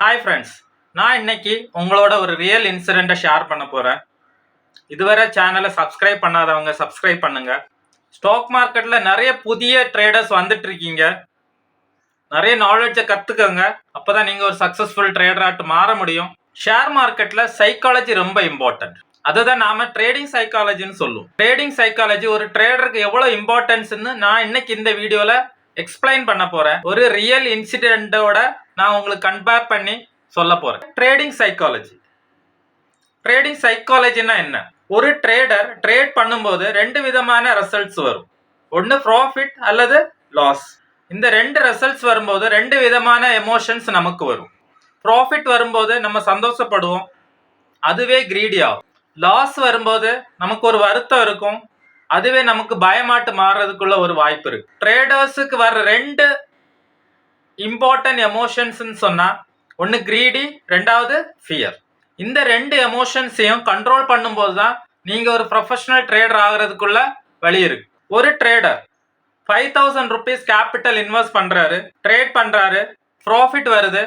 Hi friends, நான் இன்னைக்கு உங்களோட ஒரு ரியல் இன்சிடெண்ட்டை ஷேர் பண்ண போகிறேன். இதுவரை சேனலை சப்ஸ்கிரைப் பண்ணாதவங்க சப்ஸ்கிரைப் பண்ணுங்க. ஸ்டாக் மார்க்கெட்டில் நிறைய புதிய ட்ரேடர்ஸ் வந்துட்டு இருக்கீங்க. நிறைய நாலேஜை கற்றுக்கங்க. அப்போ தான் நீங்கள் ஒரு சக்ஸஸ்ஃபுல் ட்ரேடராட்டு மாற முடியும். ஷேர் மார்க்கெட்டில் சைக்காலஜி ரொம்ப இம்பார்ட்டன்ட். அதுதான் நாம ட்ரேடிங் சைக்காலஜின்னு சொல்லுவோம். ட்ரேடிங் சைக்காலஜி ஒரு ட்ரேடருக்கு எவ்வளோ இம்பார்ட்டன்ஸ்ன்னு நான் இன்னைக்கு இந்த வீடியோவில் எக்ஸ்பிளைன் பண்ண போகிறேன். ஒரு ரியல் இன்சிடெண்ட்டோட நான் உங்களுக்கு கம்பேர் பண்ணி சொல்ல போகிறேன். ட்ரேடிங் சைக்காலஜினா என்ன? ஒரு ட்ரேடர் ட்ரேட் பண்ணும்போது ரெண்டு விதமான ரிசல்ட்ஸ் வரும். ஒன்று ப்ராஃபிட் அல்லது லாஸ். இந்த ரெண்டு ரிசல்ட்ஸ் வரும்போது ரெண்டு விதமான எமோஷன்ஸ் நமக்கு வரும். ப்ராஃபிட் வரும்போது நம்ம சந்தோஷப்படுவோம், அதுவே கிரீடி ஆகும். லாஸ் வரும்போது நமக்கு ஒரு வருத்தம் இருக்கும், அதுவே நமக்கு பயமாட்டு மாறுறதுக்குள்ள ஒரு வாய்ப்பு இருக்கு. ட்ரேடர்ஸுக்கு வர்ற ரெண்டு இம்பார்ட்டன்ட் எமோஷன்ஸ்ன்னு சொன்னா ஒன்று கிரீடி, ரெண்டாவது ஃபியர். இந்த ரெண்டு எமோஷன்ஸையும் கண்ட்ரோல் பண்ணும்போது தான் நீங்க ஒரு ப்ரொஃபஷனல் ட்ரேடர் ஆகிறதுக்குள்ள வழி இருக்கு. ஒரு ட்ரேடர் 5000 rupees கேபிட்டல் இன்வெஸ்ட் பண்றாரு, ட்ரேட் பண்றாரு, ப்ராஃபிட் வருது,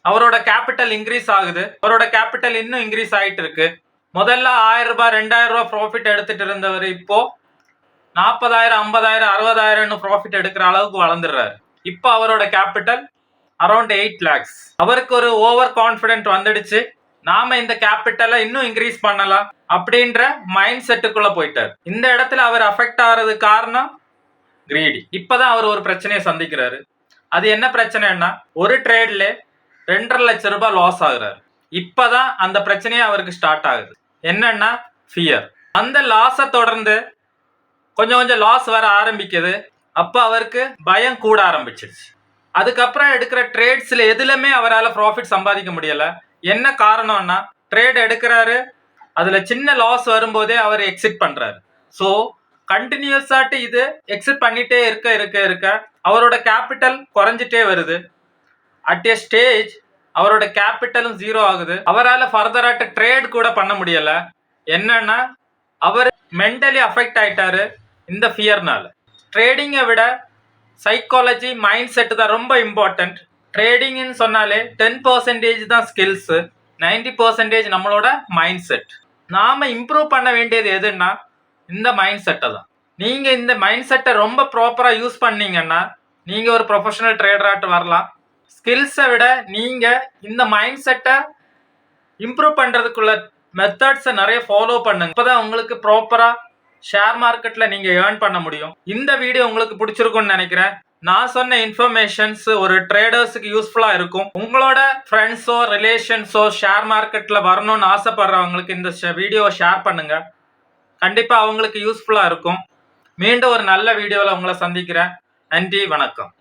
அவரோட கேபிட்டல் இன்க்ரீஸ் ஆகுது, அவரோட கேபிட்டல் இன்னும் இன்க்ரீஸ் ஆகிட்டு இருக்கு. முதல்ல 1000 ரூபாய் 2000 ரூபாய் ப்ராஃபிட் எடுத்துட்டு இருந்தவர் இப்போ 40,000 50,000 60,000 ப்ராஃபிட் எடுக்கிற அளவுக்கு வளர்ந்துடுறாரு. இப்போ அவரோட கேபிட்டல் அரௌண்ட் 8 lakhs. அவருக்கு ஒரு ஓவர் கான்ஃபிடென்ட் வந்துடுச்சு, நாம இந்த கேபிட்டலை இன்னும் இன்க்ரீஸ் பண்ணலாம் அப்படின்ற மைண்ட் செட்டுக்குள்ள போயிட்டார். இந்த இடத்துல அவர் அஃபெக்ட் ஆகிறதுக்கு காரணம் கிரீடி. இப்பதான் அவர் ஒரு பிரச்சனையை சந்திக்கிறாரு. அது என்ன பிரச்சனைன்னா, ஒரு ட்ரேட்ல 2.5 லட்சம் ரூபாய் லாஸ் ஆகுறாரு. இப்பதான் அந்த பிரச்சனையே அவருக்கு ஸ்டார்ட் ஆகுது. என்னன்னா ஃபியர். அந்த லாஸை தொடர்ந்து கொஞ்சம் லாஸ் வர ஆரம்பிக்குது. அப்போ அவருக்கு பயம் கூட ஆரம்பிச்சிருச்சு. அதுக்கப்புறம் எடுக்கிற ட்ரேட்ஸ்ல எதுலையுமே அவரால் ப்ராஃபிட் சம்பாதிக்க முடியல. என்ன காரணம்னா, ட்ரேட் எடுக்கிறாரு, அதுல சின்ன லாஸ் வரும்போதே அவர் எக்ஸிட் பண்றாரு. ஸோ கண்டினியூஸாட்டு இது எக்ஸிட் பண்ணிட்டே இருக்க அவரோட கேபிட்டல் குறைஞ்சிட்டே வருது. அட் ஏ ஸ்டேஜ் அவரோட கேபிட்டலும் ஜீரோ ஆகுது. அவரால் ஃபர்தராட்டு ட்ரேட் கூட பண்ண முடியல. என்னன்னா, அவர் மென்டலி அஃபெக்ட் ஆயிட்டாரு இந்த ஃபியர்னால. ட்ரேடிங்கை விட சைக்காலஜி மைண்ட் செட் தான் ரொம்ப இம்பார்ட்டன்ட். ட்ரேடிங்னு சொன்னாலே 10% தான் ஸ்கில்ஸ், 90% நம்மளோட மைண்ட் செட். நாம இம்ப்ரூவ் பண்ண வேண்டியது எதுன்னா இந்த மைண்ட் செட்டை தான். நீங்க இந்த மைண்ட் செட்டை ரொம்ப ப்ராப்பரா யூஸ் பண்ணீங்கன்னா நீங்க ஒரு ப்ரொஃபஷனல் ட்ரேடராட்டு வரலாம். ஸ்கில்ஸை விட நீங்க இந்த மைண்ட் செட்டை இம்ப்ரூவ் பண்றதுக்குள்ள மெத்தட்ஸை நிறைய ஃபாலோ பண்ணுங்க. இப்போதான் உங்களுக்கு ப்ராப்பரா ஷேர் மார்க்கெட்ல நீங்க ஏர்ன் பண்ண முடியும். இந்த வீடியோ உங்களுக்கு பிடிச்சிருக்கும்னு நினைக்கிறேன். நான் சொன்ன இன்ஃபர்மேஷன்ஸ் ஒரு ட்ரேடர்ஸுக்கு யூஸ்ஃபுல்லா இருக்கும். உங்களோட ஃப்ரெண்ட்ஸோ ரிலேஷன்ஸோ ஷேர் மார்க்கெட்ல வரணும்னு ஆசைப்படுறவங்களுக்கு இந்த வீடியோவை ஷேர் பண்ணுங்க. கண்டிப்பா அவங்களுக்கு யூஸ்ஃபுல்லா இருக்கும். மீண்டும் ஒரு நல்ல வீடியோவில் உங்களை சந்திக்கிறேன். நன்றி, வணக்கம்.